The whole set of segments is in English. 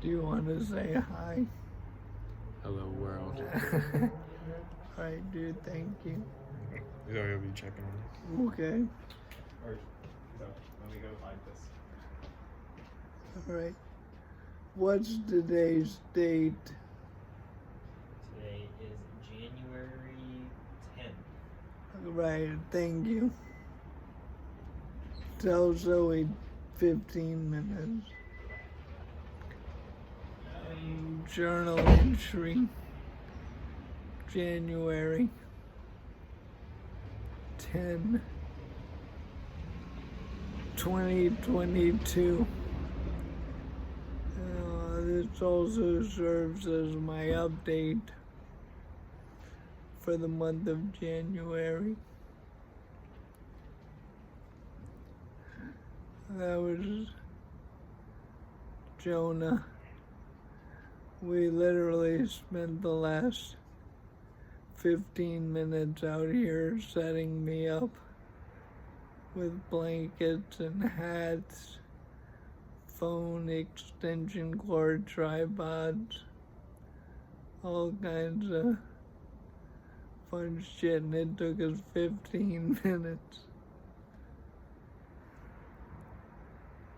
Do you want to say hi? Hello, world. All right, dude, thank you. So he'll be checking on you. Okay, Or, so, let me go find this. all right. What's today's date? Today is January 10th. All right, thank you. Tell Zoe 15 minutes. Journal entry, January 10, 2022. This also serves as my update for the month of January. That was Jonah. We literally spent the last 15 minutes out here setting me up with blankets and hats, phone extension cord tripods, all kinds of fun shit, and it took us 15 minutes.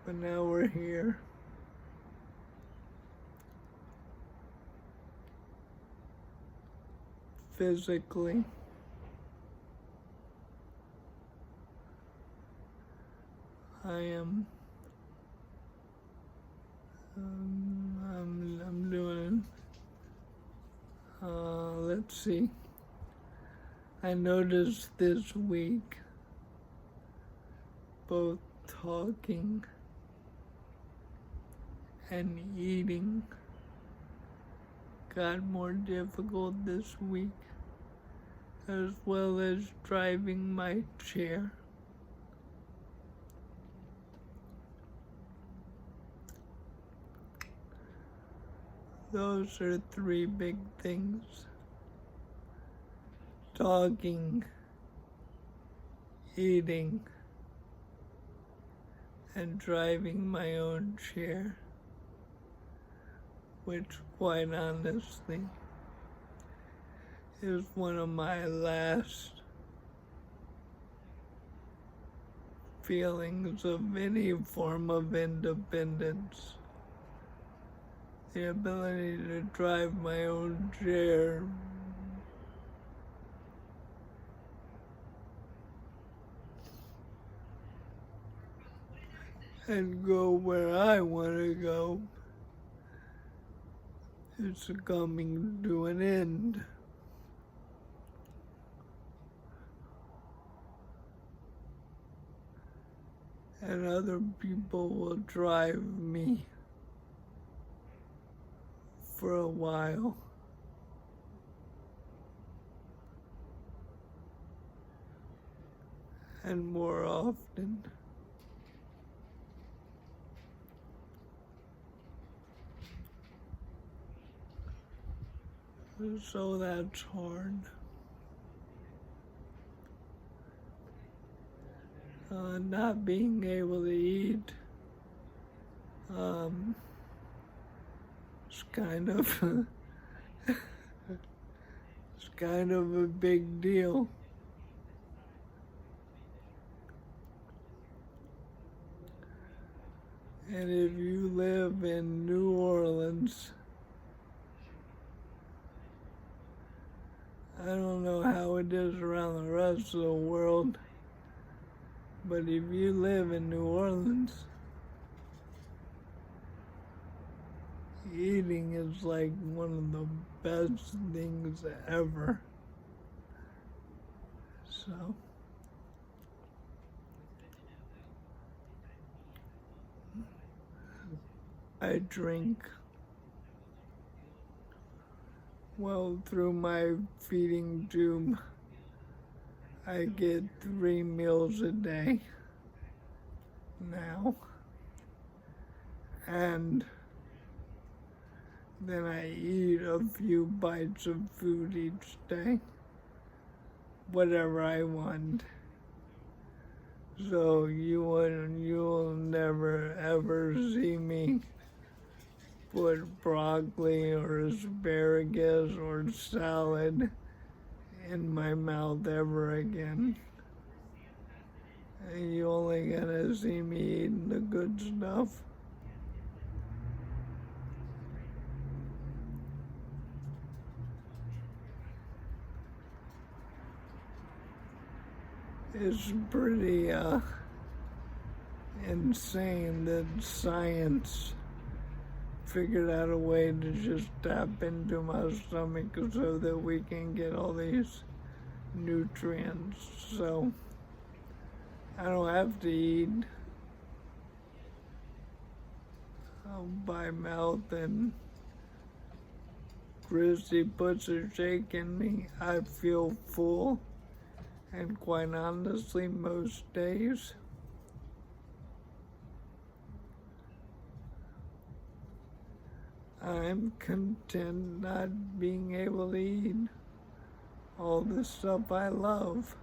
But now we're here. Physically. I am I'm doing let's see. I noticed this week both talking and eating got more difficult this week, as well as driving my chair. Those are three big things. Talking, eating, and driving my own chair, which quite honestly is one of my last feelings of any form of independence. The ability to drive my own chair. And go where I want to go. It's coming to an end. And other people will drive me for a while. And more often. So that's hard. Not being able to eat it's kind of it's kind of a big deal. And if you live in New Orleans, I don't know how it is around the rest of the world, but if you live in New Orleans, eating is like one of the best things ever. So, I drink well through my feeding tube. I get 3 meals a day now, and then I eat a few bites of food each day, whatever I want. So you'll never ever see me put broccoli or asparagus or salad in my mouth ever again. You only gonna see me eating the good stuff. It's pretty insane that science figured out a way to just tap into my stomach so that we can get all these nutrients. So I don't have to eat by mouth, and Christy puts a shake in me. I feel full, and quite honestly, most days, I'm content not being able to eat all the stuff I love.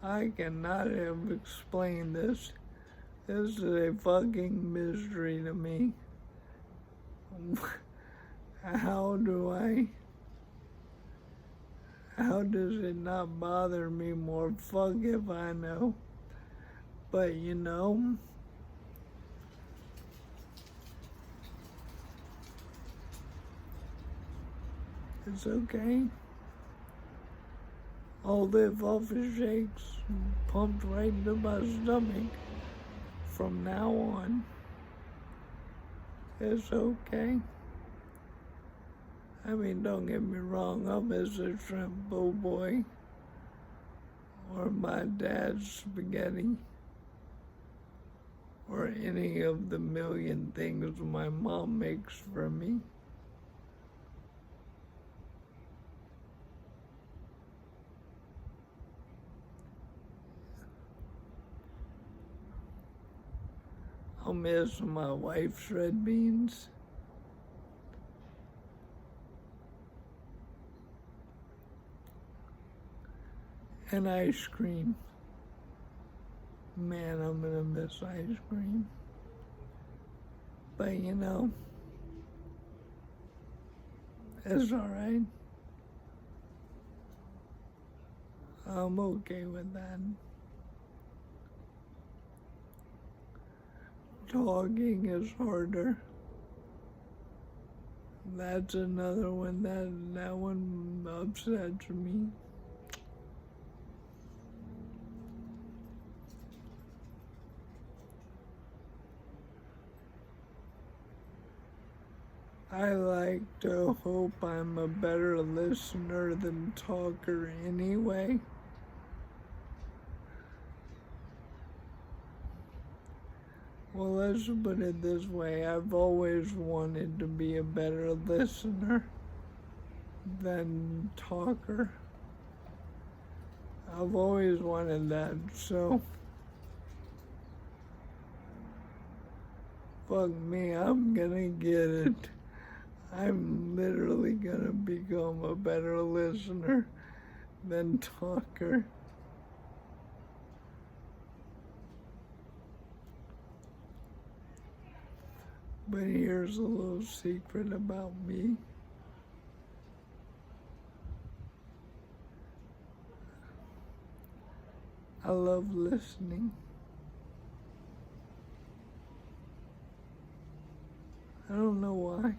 I cannot have explained this. This is a fucking mystery to me. How does it not bother me more? Fuck if I know. But you know, it's okay. I'll live off of shakes pumped right into my stomach from now on. It's okay. I mean, don't get me wrong, I'll miss a shrimp po' boy or my dad's spaghetti or any of the million things my mom makes for me. I'll miss my wife's red beans. And ice cream. Man, I'm gonna miss ice cream. But you know, it's all right. I'm okay with that. Talking is harder. That's another one that one upsets me. I like to hope I'm a better listener than talker anyway. Well, let's put it this way. I've always wanted to be a better listener than talker. I've always wanted that, so fuck me, I'm gonna get it. I'm literally gonna become a better listener than talker. But here's a little secret about me. I love listening. I don't know why.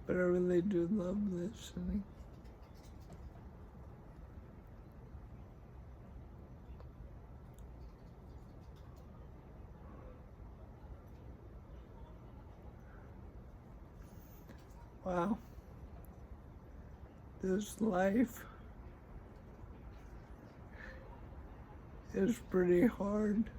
But I really do love listening. Wow. This life is pretty hard.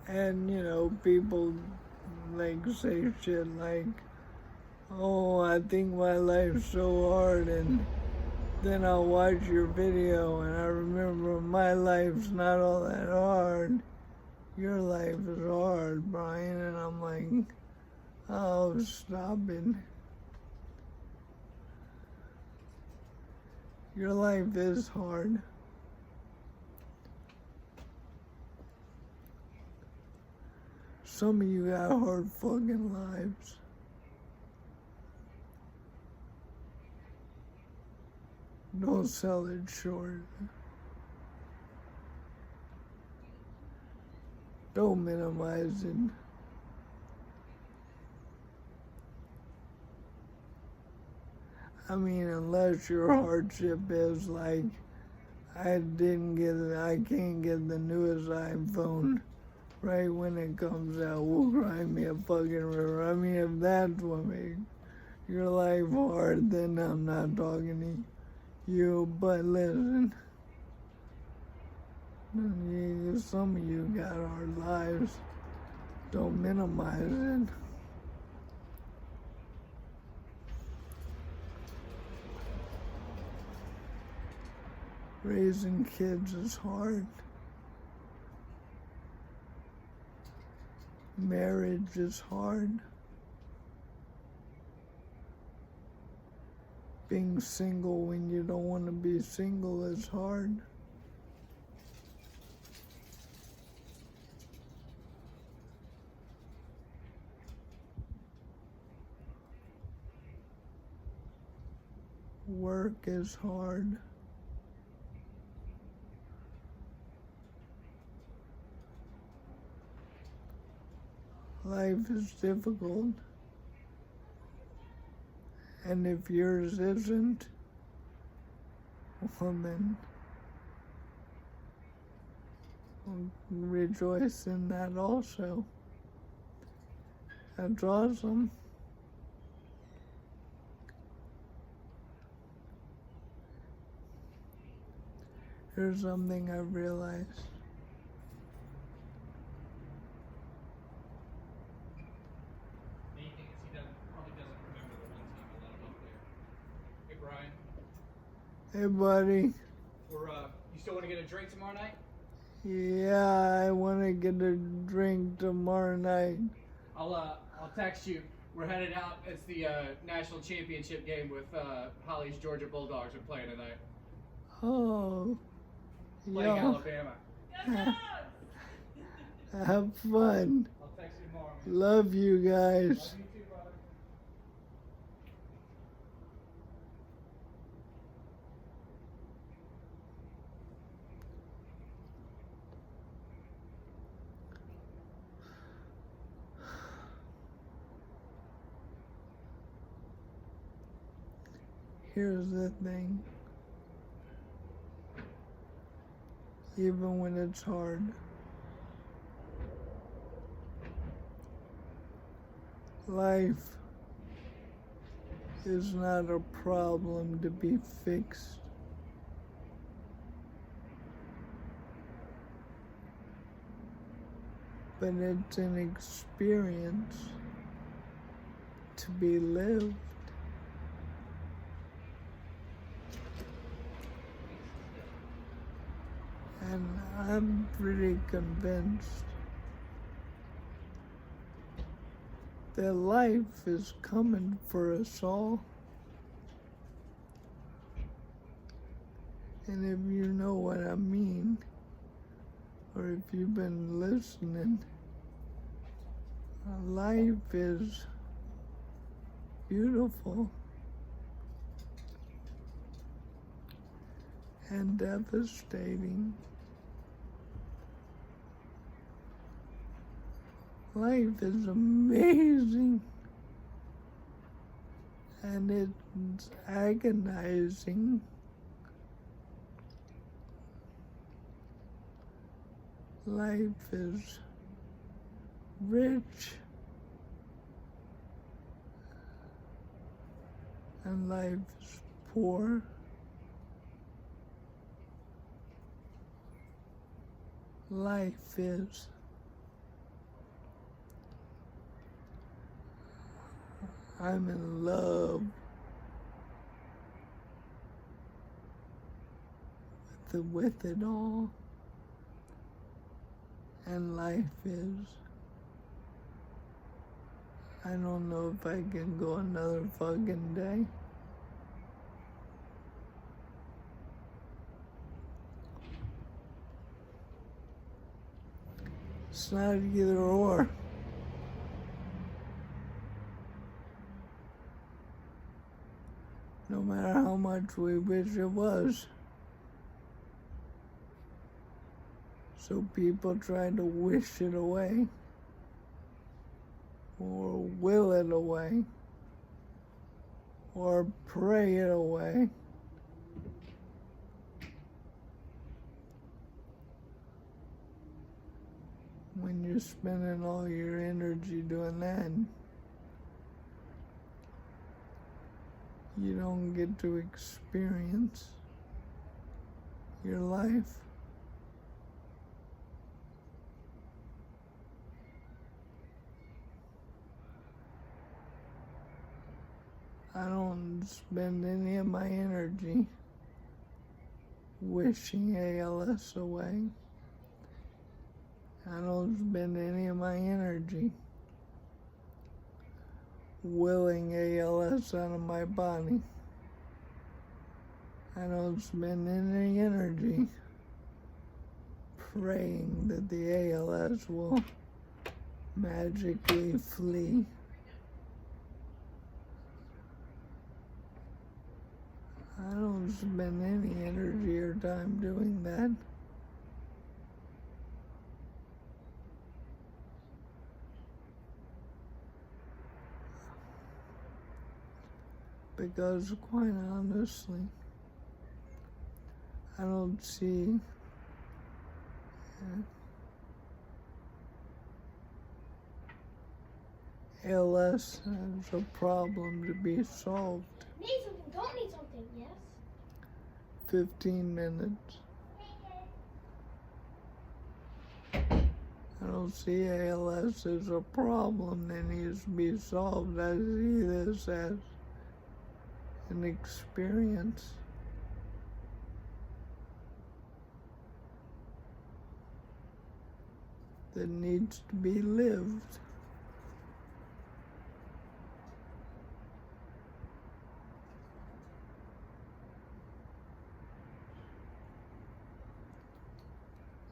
And, you know, people like say shit like, oh, I think my life's so hard, and then I'll watch your video and I remember my life's not all that hard. Your life is hard, Brian. And I'm like, oh, stop it. Your life is hard. Some of you got hard fucking lives. Don't sell it short. Don't minimize it. I mean, unless your hardship is like, I can't get the newest iPhone right when it comes out. Will cry me a fucking river. I mean, if that's what makes your life hard, then I'm not talking to you. But listen, some of you got hard lives. Don't minimize it. Raising kids is hard. Marriage is hard. Being single when you don't want to be single is hard. Work is hard. Life is difficult. And if yours isn't, well then, rejoice in that also. That's awesome. Here's something I've realized. Hey, buddy. You still want to get a drink tomorrow night? Yeah, I want to get a drink tomorrow night. I'll text you. We're headed out. It's the national championship game with Holly's Georgia Bulldogs are playing tonight. Oh. Playing Alabama. Have fun. I'll text you tomorrow. Love you guys. Love you too, brother. Here's the thing. Even when it's hard, life is not a problem to be fixed. But it's an experience to be lived. And I'm pretty convinced that life is coming for us all. And if you know what I mean, or if you've been listening, life is beautiful and devastating. Life is amazing and it's agonizing. Life is rich and life is poor. Life is I'm in love with it all. And life is, I don't know if I can go another fucking day. It's not either or. No matter how much we wish it was. So people try to wish it away or will it away or pray it away. When you're spending all your energy doing that, you don't get to experience your life. I don't spend any of my energy wishing ALS away. I don't spend any of my energy willing ALS out of my body. I don't spend any energy praying that the ALS will magically flee. I don't spend any energy or time doing that. Because quite honestly, I don't see ALS as a problem to be solved. Need something, don't need something, yes? 15 minutes. I don't see ALS as a problem that needs to be solved. I see this as an experience. That needs to be lived.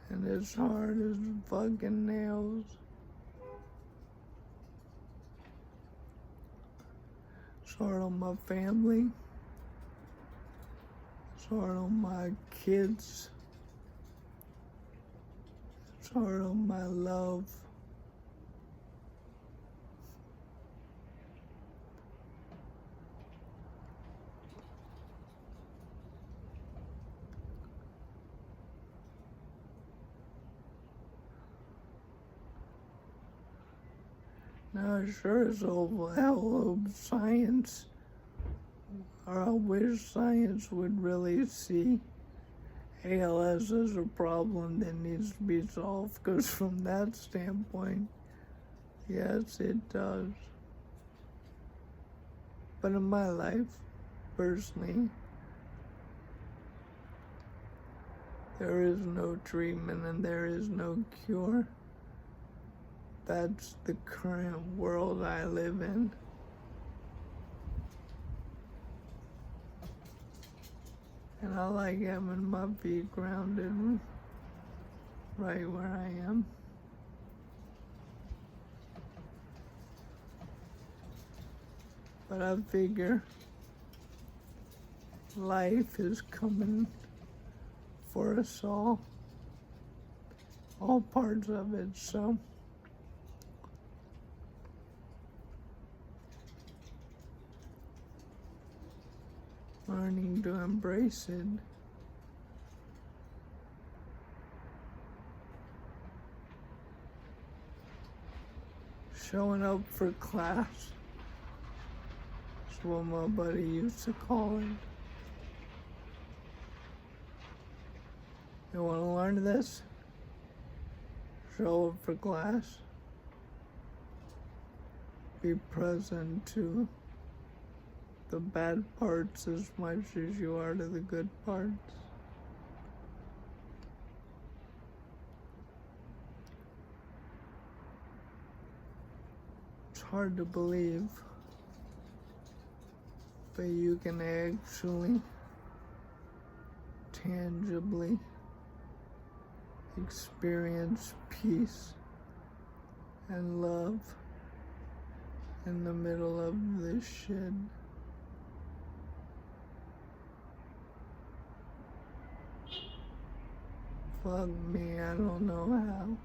And it's hard as fucking nails. It's hard on my family. It's hard on my kids. It's hard on my love. Now, I sure as hell hope science, or I wish science would really see ALS as a problem that needs to be solved, because from that standpoint, yes, it does. But in my life, personally, there is no treatment and there is no cure. That's the current world I live in. And I like having my feet grounded right where I am. But I figure life is coming for us all parts of it, so learning to embrace it. Showing up for class. That's what my buddy used to call it. You want to learn this? Show up for class. Be present to the bad parts as much as you are to the good parts. It's hard to believe, but you can actually tangibly experience peace and love in the middle of this shit. Fuck me, I don't know how.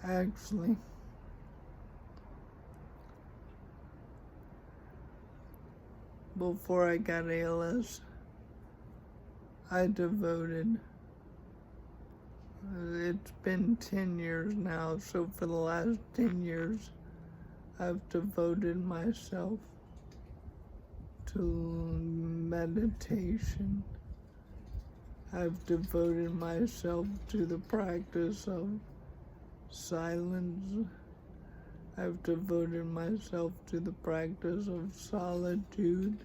Actually, before I got ALS, I devoted, it's been 10 years now, so for the last 10 years, I've devoted myself to meditation. I've devoted myself to the practice of silence. I've devoted myself to the practice of solitude.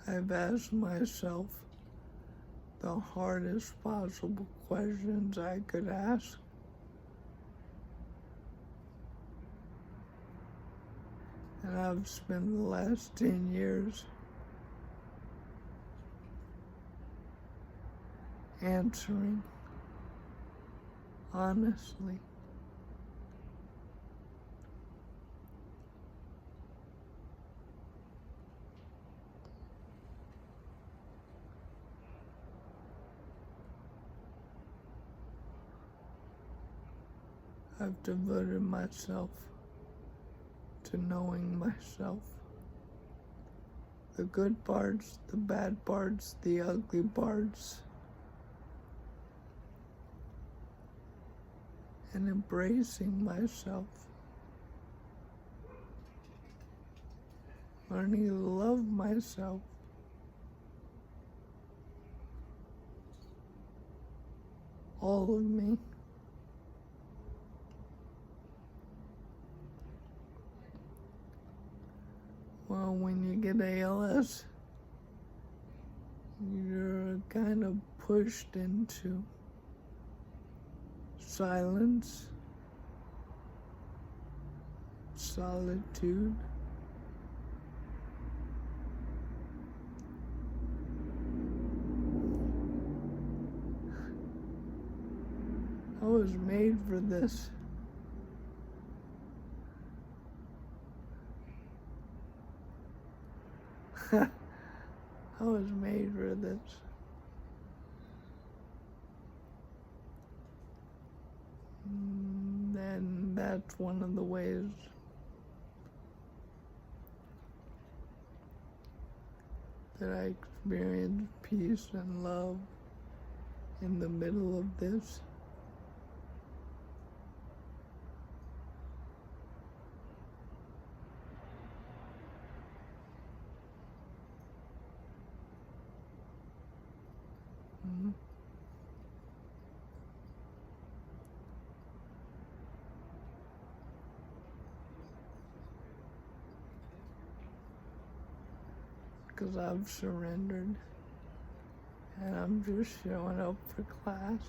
I've asked myself the hardest possible questions I could ask. And I've spent the last 10 years answering honestly. I've devoted myself to knowing myself. The good parts, the bad parts, the ugly parts. And embracing myself. Learning to love myself. All of me. Well, when you get ALS, you're kind of pushed into silence, solitude, I was made for this. I was made for this. And that's one of the ways that I experience peace and love in the middle of this. Because I've surrendered and I'm just showing up for class.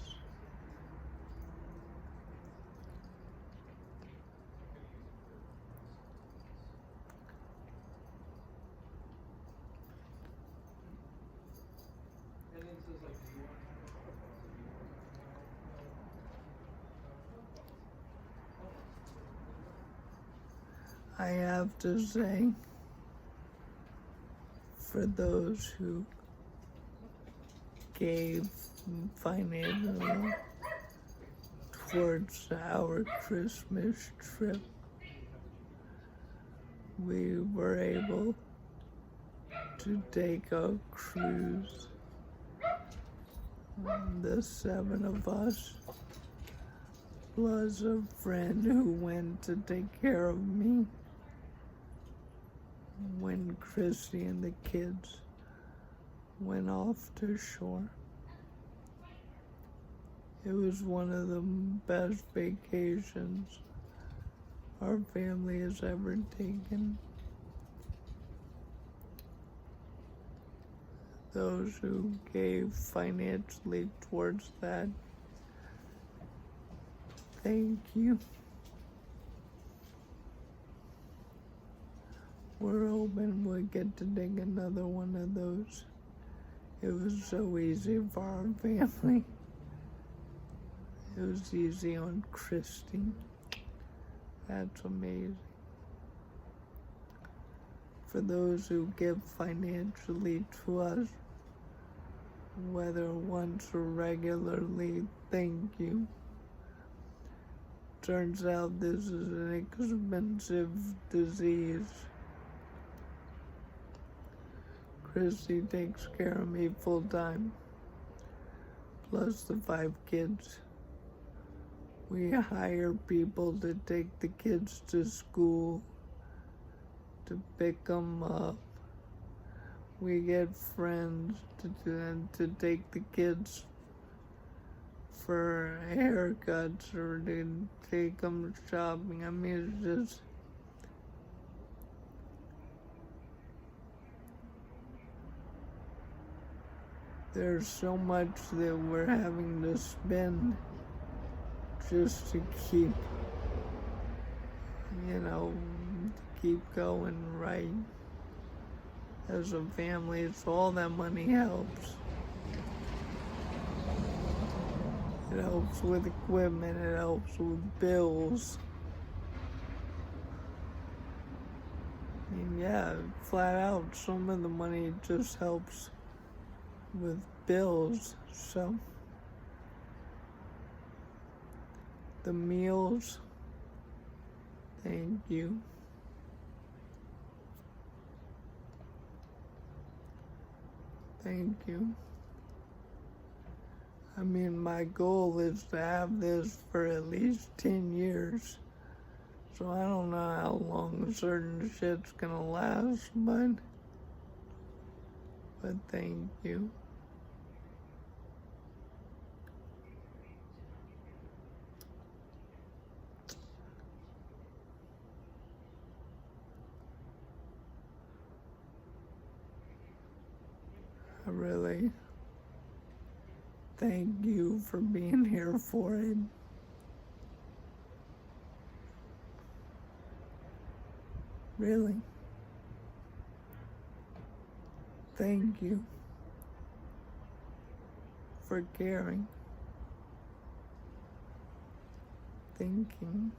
I have to say, for those who gave financially towards our Christmas trip, we were able to take a cruise. The 7 of us, plus a friend who went to take care of me when Chrissy and the kids went off to shore. It was one of the best vacations our family has ever taken. Those who gave financially towards that, Thank you. We're hoping we get to dig another one of those. It was so easy for our family. It was easy on Christy. That's amazing. For those who give financially to us, whether once or regularly, thank you. Turns out this is an expensive disease. Christy takes care of me full time, plus the 5 kids. We hire people to take the kids to school, to pick them up. We get friends to take the kids for haircuts or to take them shopping. I mean, it's just, there's so much that we're having to spend just to keep, keep going right as a family. So all that money helps. It helps with equipment, it helps with bills. I mean, yeah, flat out, some of the money just helps with bills. So the meals, thank you. Thank you. I mean, my goal is to have this for at least 10 years. So I don't know how long certain shit's gonna last, but thank you. I really thank you for being here for it. Really. Thank you for caring, thinking,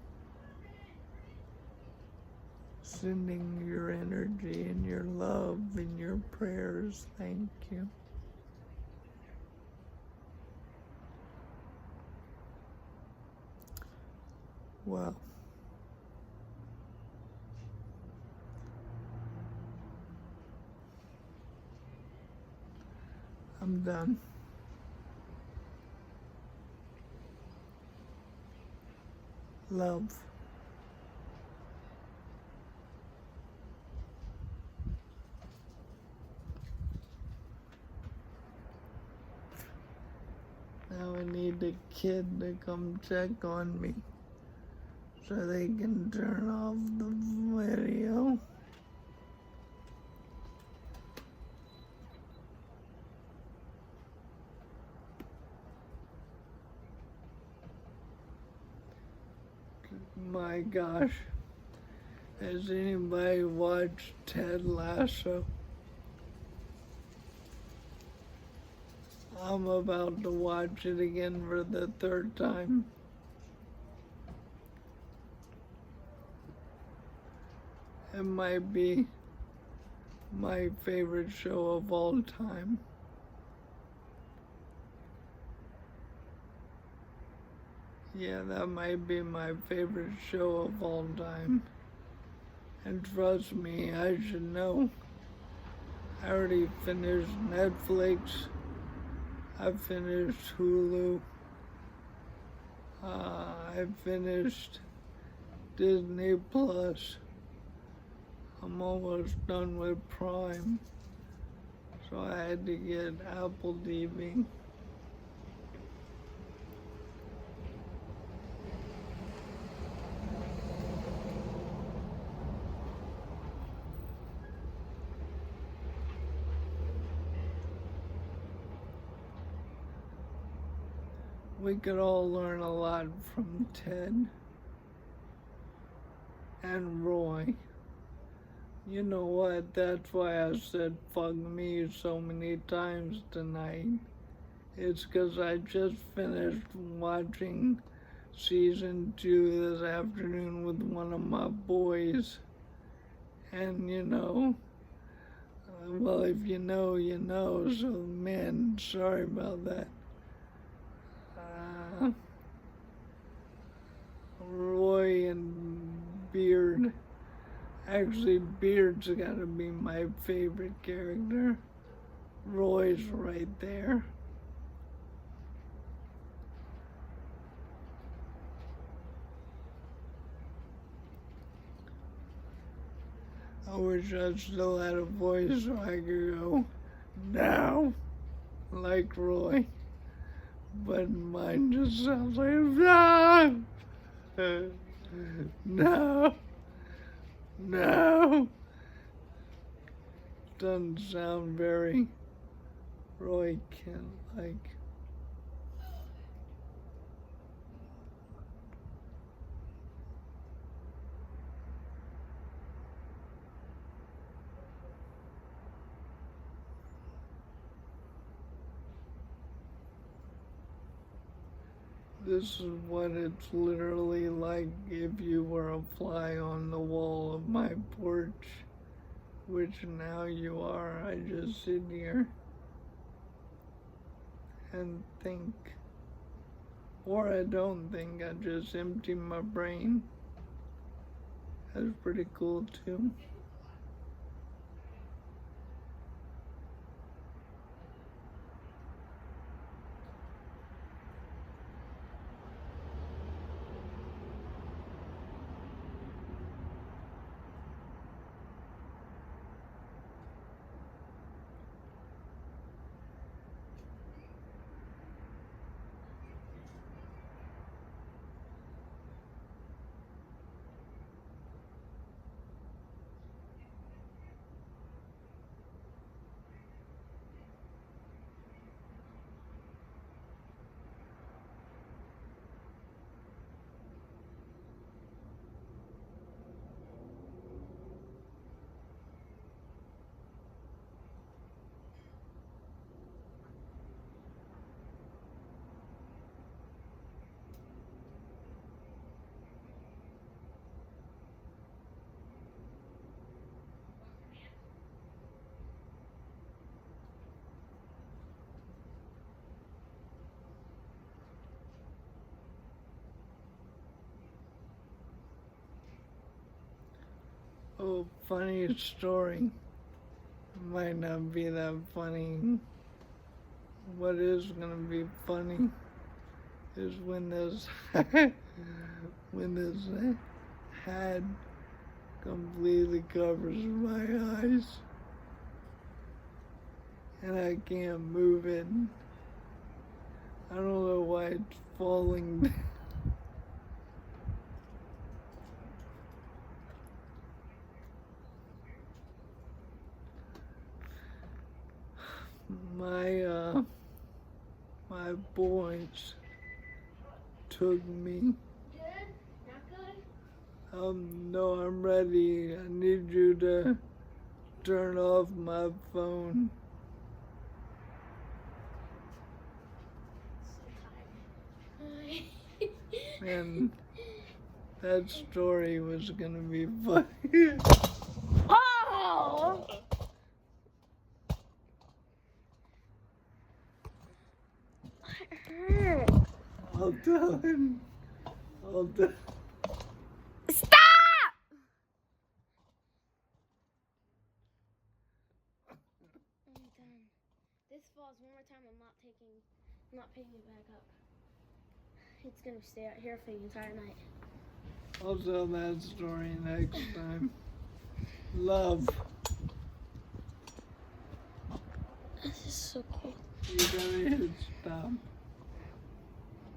sending your energy and your love and your prayers. Thank you. Well, I'm done. Love. Now I need a kid to come check on me so they can turn off the video. My gosh, has anybody watched Ted Lasso? I'm about to watch it again for the 3rd time. It might be my favorite show of all time. Yeah, that might be my favorite show of all time. And trust me, I should know. I already finished Netflix. I finished Hulu. I finished Disney Plus. I'm almost done with Prime. So I had to get Apple TV. we could all learn a lot from Ted and Roy. You know what? That's why I said fuck me so many times tonight. It's because I just finished watching season 2 this afternoon with one of my boys. And you know, well, if you know, you know. So, man, sorry about that. Roy and Beard. Actually, Beard's gotta be my favorite character. Roy's right there. I wish I still had a voice so I could go, now, like Roy. But mine just sounds like, no, no, no. Doesn't sound very Roy Kent-like. This is what it's literally like if you were a fly on the wall of my porch, which now you are. I just sit here and think, or I don't think, I just empty my brain. That's pretty cool too. Oh, funny story. Might not be that funny. What is gonna be funny is when this hat completely covers my eyes and I can't move it. I don't know why it's falling down. My boys took me. Good? Not good? No, I'm ready. I need you to turn off my phone. So tired. And that story was gonna be funny. Oh! Hurt. I'll tell him. Stop! I'm done. This falls one more time. I'm not picking it back up. It's gonna stay out here for the entire night. I'll tell that story next time. Love. This is so cool. You gotta hit stop.